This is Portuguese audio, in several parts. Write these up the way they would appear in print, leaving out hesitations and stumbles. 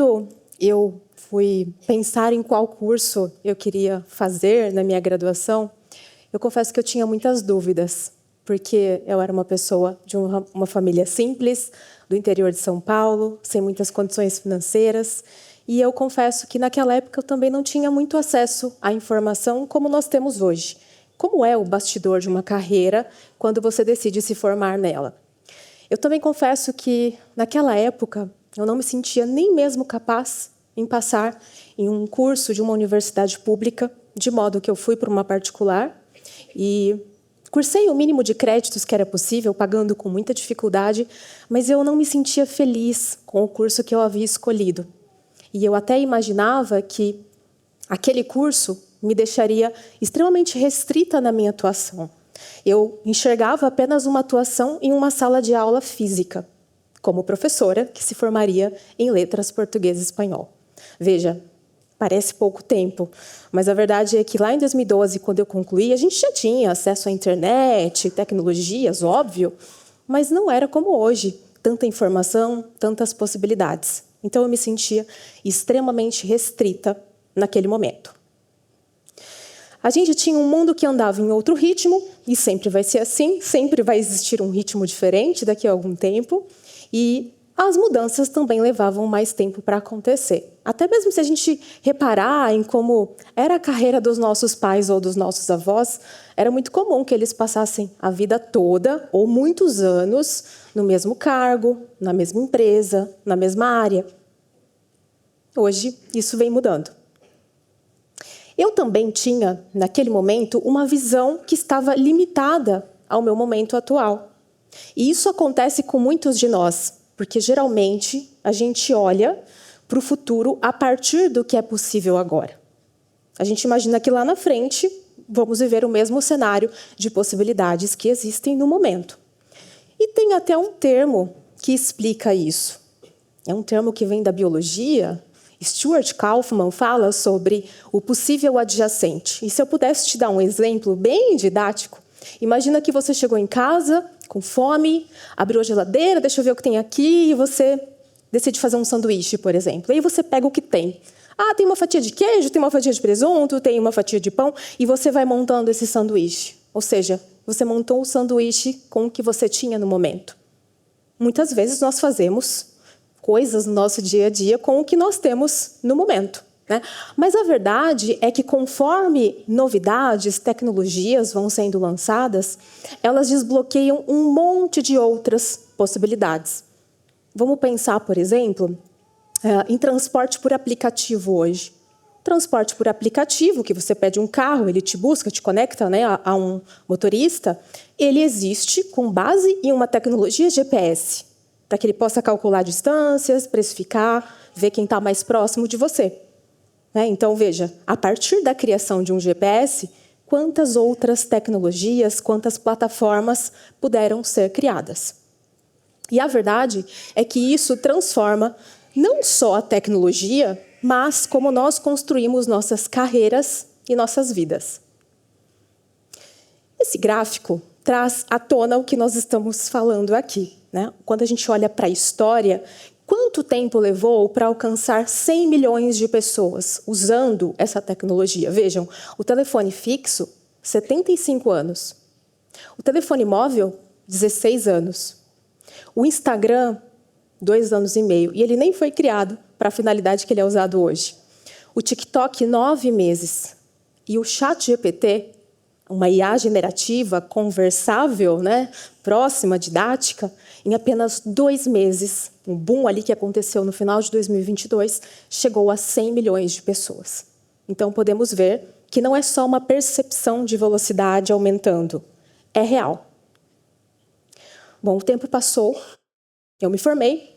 quando eu fui pensar em qual curso eu queria fazer na minha graduação, eu confesso que eu tinha muitas dúvidas, porque eu era uma pessoa de uma família simples, do interior de São Paulo, sem muitas condições financeiras, e eu confesso que naquela época eu também não tinha muito acesso à informação como nós temos hoje. Como é o bastidor de uma carreira quando você decide se formar nela? Eu também confesso que, naquela época, eu não me sentia nem mesmo capaz em passar em um curso de uma universidade pública, de modo que eu fui para uma particular e cursei o mínimo de créditos que era possível, pagando com muita dificuldade, mas eu não me sentia feliz com o curso que eu havia escolhido. E eu até imaginava que aquele curso me deixaria extremamente restrita na minha atuação. Eu enxergava apenas uma atuação em uma sala de aula física, como professora que se formaria em letras português e espanhol. Veja, parece pouco tempo, mas a verdade é que lá em 2012, quando eu concluí, a gente já tinha acesso à internet, tecnologias, óbvio, mas não era como hoje, tanta informação, tantas possibilidades. Então eu me sentia extremamente restrita naquele momento. A gente tinha um mundo que andava em outro ritmo, e sempre vai ser assim, sempre vai existir um ritmo diferente daqui a algum tempo, e as mudanças também levavam mais tempo para acontecer. Até mesmo se a gente reparar em como era a carreira dos nossos pais ou dos nossos avós, era muito comum que eles passassem a vida toda, ou muitos anos, no mesmo cargo, na mesma empresa, na mesma área. Hoje, isso vem mudando. Eu também tinha, naquele momento, uma visão que estava limitada ao meu momento atual. E isso acontece com muitos de nós, porque geralmente a gente olha para o futuro a partir do que é possível agora. A gente imagina que lá na frente vamos viver o mesmo cenário de possibilidades que existem no momento. E tem até um termo que explica isso. É um termo que vem da biologia. Stuart Kauffman fala sobre o possível adjacente. E se eu pudesse te dar um exemplo bem didático, imagina que você chegou em casa com fome, abriu a geladeira, deixa eu ver o que tem aqui, e você decide fazer um sanduíche, por exemplo. E aí você pega o que tem. Ah, tem uma fatia de queijo, tem uma fatia de presunto, tem uma fatia de pão, e você vai montando esse sanduíche. Ou seja, você montou o sanduíche com o que você tinha no momento. Muitas vezes nós fazemos coisas no nosso dia a dia com o que nós temos no momento, né? Mas a verdade é que conforme novidades, tecnologias vão sendo lançadas, elas desbloqueiam um monte de outras possibilidades. Vamos pensar, por exemplo, em transporte por aplicativo hoje. Transporte por aplicativo, que você pede um carro, ele te busca, te conecta, né, a um motorista, ele existe com base em uma tecnologia GPS, para que ele possa calcular distâncias, precificar, ver quem está mais próximo de você. Então, veja, a partir da criação de um GPS, quantas outras tecnologias, quantas plataformas puderam ser criadas. E a verdade é que isso transforma não só a tecnologia, mas como nós construímos nossas carreiras e nossas vidas. Esse gráfico traz à tona o que nós estamos falando aqui, né? Quando a gente olha para a história, quanto tempo levou para alcançar 100 milhões de pessoas usando essa tecnologia? Vejam, o telefone fixo, 75 anos. O telefone móvel, 16 anos. O Instagram, 2 anos e meio. E ele nem foi criado para a finalidade que ele é usado hoje. O TikTok, 9 meses. E o ChatGPT, uma IA generativa, conversável, né, próxima, didática, em apenas 2 meses, um boom ali que aconteceu no final de 2022, chegou a 100 milhões de pessoas. Então, podemos ver que não é só uma percepção de velocidade aumentando, é real. Bom, o tempo passou, eu me formei,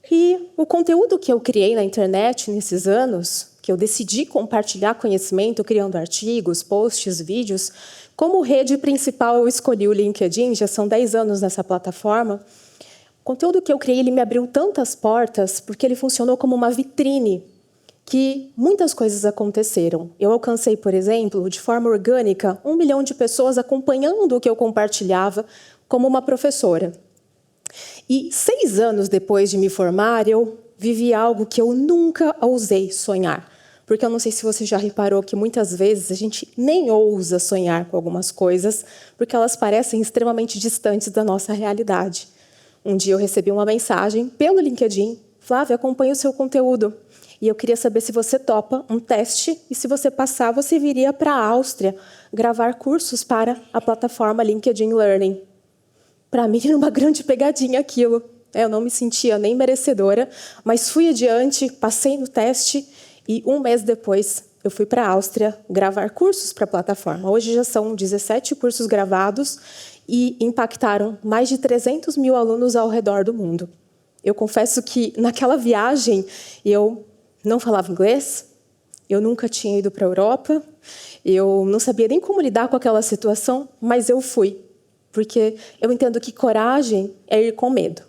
e o conteúdo que eu criei na internet nesses anos, que eu decidi compartilhar conhecimento, criando artigos, posts, vídeos, como rede principal eu escolhi o LinkedIn, já são 10 anos nessa plataforma. O conteúdo que eu criei, ele me abriu tantas portas, porque ele funcionou como uma vitrine, que muitas coisas aconteceram. Eu alcancei, por exemplo, de forma orgânica, 1 milhão de pessoas acompanhando o que eu compartilhava como uma professora. E 6 anos depois de me formar, eu vivi algo que eu nunca ousei sonhar. Porque eu não sei se você já reparou que muitas vezes a gente nem ousa sonhar com algumas coisas, porque elas parecem extremamente distantes da nossa realidade. Um dia eu recebi uma mensagem pelo LinkedIn: Flávia, acompanho o seu conteúdo. E eu queria saber se você topa um teste e, se você passar, você viria para a Áustria gravar cursos para a plataforma LinkedIn Learning. Para mim era uma grande pegadinha aquilo. Eu não me sentia nem merecedora, mas fui adiante, passei no teste e 1 mês depois eu fui para a Áustria gravar cursos para a plataforma. Hoje já são 17 cursos gravados e impactaram mais de 300 mil alunos ao redor do mundo. Eu confesso que naquela viagem eu não falava inglês, eu nunca tinha ido para a Europa, eu não sabia nem como lidar com aquela situação, mas eu fui, porque eu entendo que coragem é ir com medo.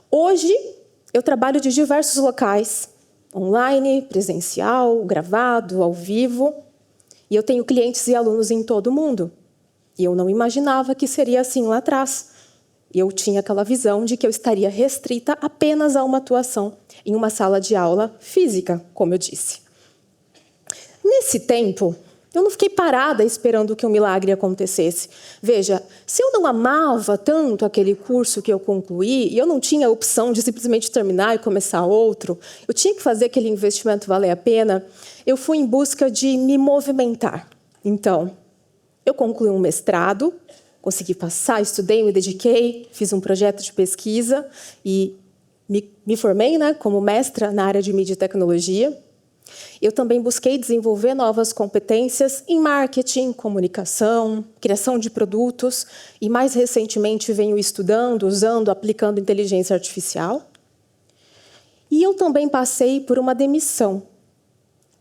Hoje, eu trabalho de diversos locais, online, presencial, gravado, ao vivo, e eu tenho clientes e alunos em todo o mundo. E eu não imaginava que seria assim lá atrás. Eu tinha aquela visão de que eu estaria restrita apenas a uma atuação em uma sala de aula física, como eu disse. Nesse tempo, eu não fiquei parada esperando que um milagre acontecesse. Veja, se eu não amava tanto aquele curso que eu concluí, e eu não tinha a opção de simplesmente terminar e começar outro, eu tinha que fazer aquele investimento valer a pena, eu fui em busca de me movimentar. Então, eu concluí um mestrado, consegui passar, estudei, me dediquei, fiz um projeto de pesquisa e me formei, como mestra na área de mídia e tecnologia. Eu também busquei desenvolver novas competências em marketing, comunicação, criação de produtos e, mais recentemente, venho estudando, usando, aplicando inteligência artificial. E eu também passei por uma demissão.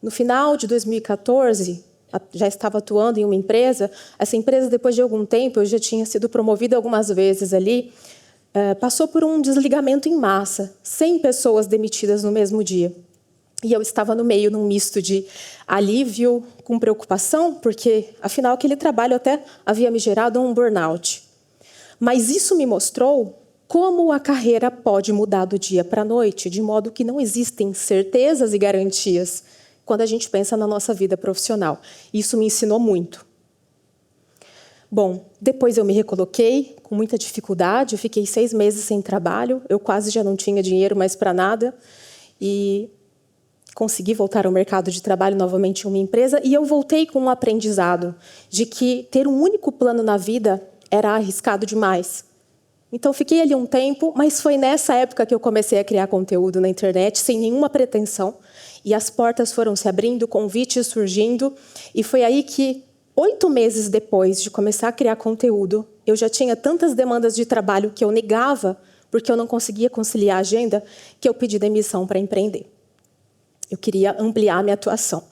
No final de 2014, já estava atuando em uma empresa. Essa empresa, depois de algum tempo, eu já tinha sido promovida algumas vezes ali, passou por um desligamento em massa, 100 pessoas demitidas no mesmo dia. E eu estava no meio, num misto de alívio com preocupação, porque, afinal, aquele trabalho até havia me gerado um burnout. Mas isso me mostrou como a carreira pode mudar do dia para a noite, de modo que não existem certezas e garantias quando a gente pensa na nossa vida profissional. Isso me ensinou muito. Bom, depois eu me recoloquei com muita dificuldade, eu fiquei 6 meses sem trabalho, eu quase já não tinha dinheiro mais para nada, e consegui voltar ao mercado de trabalho novamente em uma empresa, e eu voltei com um aprendizado de que ter um único plano na vida era arriscado demais. Então, fiquei ali um tempo, mas foi nessa época que eu comecei a criar conteúdo na internet, sem nenhuma pretensão, e as portas foram se abrindo, convites surgindo, e foi aí que, 8 meses depois de começar a criar conteúdo, eu já tinha tantas demandas de trabalho que eu negava, porque eu não conseguia conciliar a agenda, que eu pedi demissão para empreender. Eu queria ampliar a minha atuação.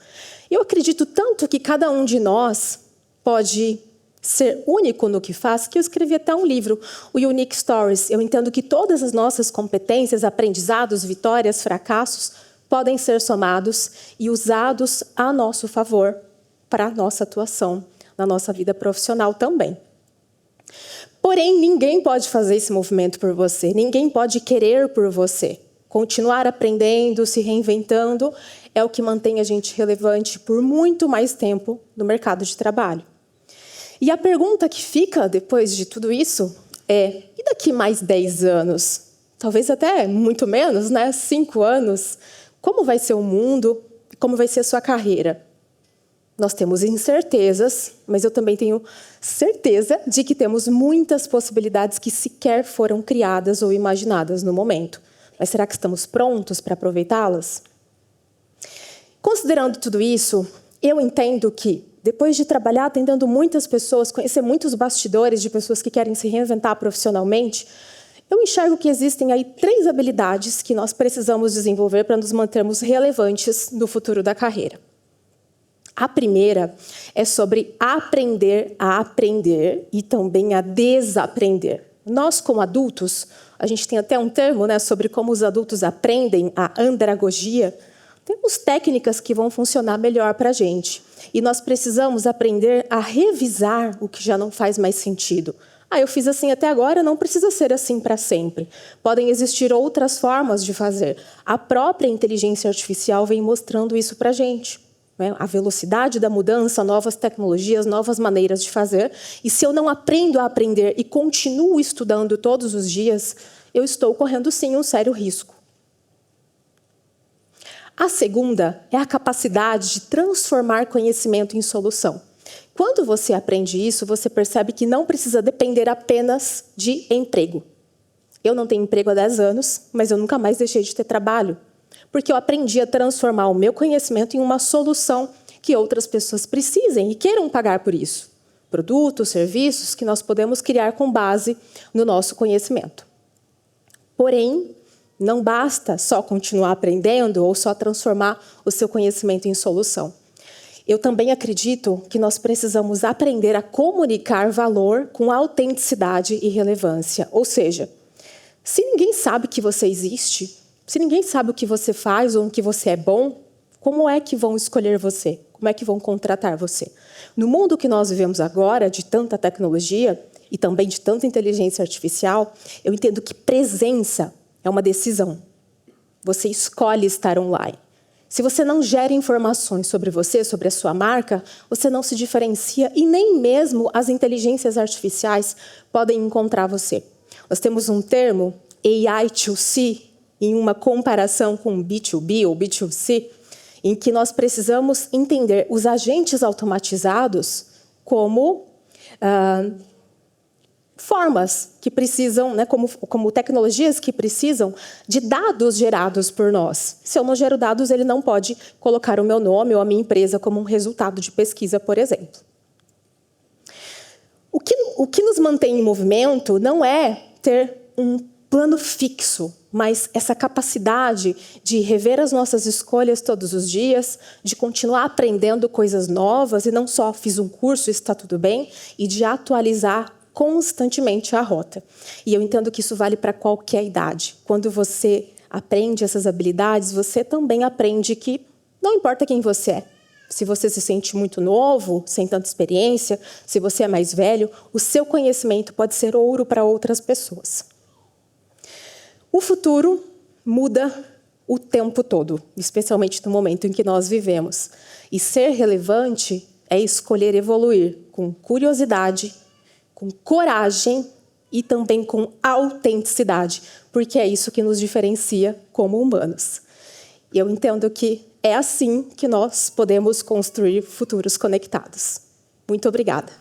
Eu acredito tanto que cada um de nós pode ser único no que faz, que eu escrevi até um livro, o Unique Stories. Eu entendo que todas as nossas competências, aprendizados, vitórias, fracassos, podem ser somados e usados a nosso favor para a nossa atuação, na nossa vida profissional também. Porém, ninguém pode fazer esse movimento por você, ninguém pode querer por você. Continuar aprendendo, se reinventando, é o que mantém a gente relevante por muito mais tempo no mercado de trabalho. E a pergunta que fica depois de tudo isso é: e daqui mais 10 anos? Talvez até muito menos, 5 anos. Como vai ser o mundo? Como vai ser a sua carreira? Nós temos incertezas, mas eu também tenho certeza de que temos muitas possibilidades que sequer foram criadas ou imaginadas no momento. Mas será que estamos prontos para aproveitá-las? Considerando tudo isso, eu entendo que, depois de trabalhar atendendo muitas pessoas, conhecer muitos bastidores de pessoas que querem se reinventar profissionalmente, eu enxergo que existem aí 3 habilidades que nós precisamos desenvolver para nos mantermos relevantes no futuro da carreira. A primeira é sobre aprender a aprender e também a desaprender. Nós, como adultos, a gente tem até um termo sobre como os adultos aprendem, a andragogia. Temos técnicas que vão funcionar melhor para a gente. E nós precisamos aprender a revisar o que já não faz mais sentido, Eu fiz assim até agora, não precisa ser assim para sempre. Podem existir outras formas de fazer. A própria inteligência artificial vem mostrando isso para a gente. A velocidade da mudança, novas tecnologias, novas maneiras de fazer. E se eu não aprendo a aprender e continuo estudando todos os dias, eu estou correndo, sim, um sério risco. A segunda é a capacidade de transformar conhecimento em solução. Quando você aprende isso, você percebe que não precisa depender apenas de emprego. Eu não tenho emprego há 10 anos, mas eu nunca mais deixei de ter trabalho, porque eu aprendi a transformar o meu conhecimento em uma solução que outras pessoas precisem e queiram pagar por isso. Produtos, serviços que nós podemos criar com base no nosso conhecimento. Porém, não basta só continuar aprendendo ou só transformar o seu conhecimento em solução. Eu também acredito que nós precisamos aprender a comunicar valor com autenticidade e relevância. Ou seja, se ninguém sabe que você existe, se ninguém sabe o que você faz ou o que você é bom, como é que vão escolher você? Como é que vão contratar você? No mundo que nós vivemos agora, de tanta tecnologia e também de tanta inteligência artificial, eu entendo que presença é uma decisão. Você escolhe estar online. Se você não gera informações sobre você, sobre a sua marca, você não se diferencia e nem mesmo as inteligências artificiais podem encontrar você. Nós temos um termo, AI2C, em uma comparação com B2B ou B2C, em que nós precisamos entender os agentes automatizados como formas que precisam, como tecnologias que precisam de dados gerados por nós. Se eu não gero dados, ele não pode colocar o meu nome ou a minha empresa como um resultado de pesquisa, por exemplo. O que nos mantém em movimento não é ter um plano fixo, mas essa capacidade de rever as nossas escolhas todos os dias, de continuar aprendendo coisas novas, e não só fiz um curso, está tudo bem, e de atualizar constantemente a rota. E eu entendo que isso vale para qualquer idade. Quando você aprende essas habilidades, você também aprende que não importa quem você é. Se você se sente muito novo, sem tanta experiência, se você é mais velho, o seu conhecimento pode ser ouro para outras pessoas. O futuro muda o tempo todo, especialmente no momento em que nós vivemos. E ser relevante é escolher evoluir com curiosidade, com coragem e também com autenticidade, porque é isso que nos diferencia como humanos. E eu entendo que é assim que nós podemos construir futuros conectados. Muito obrigada.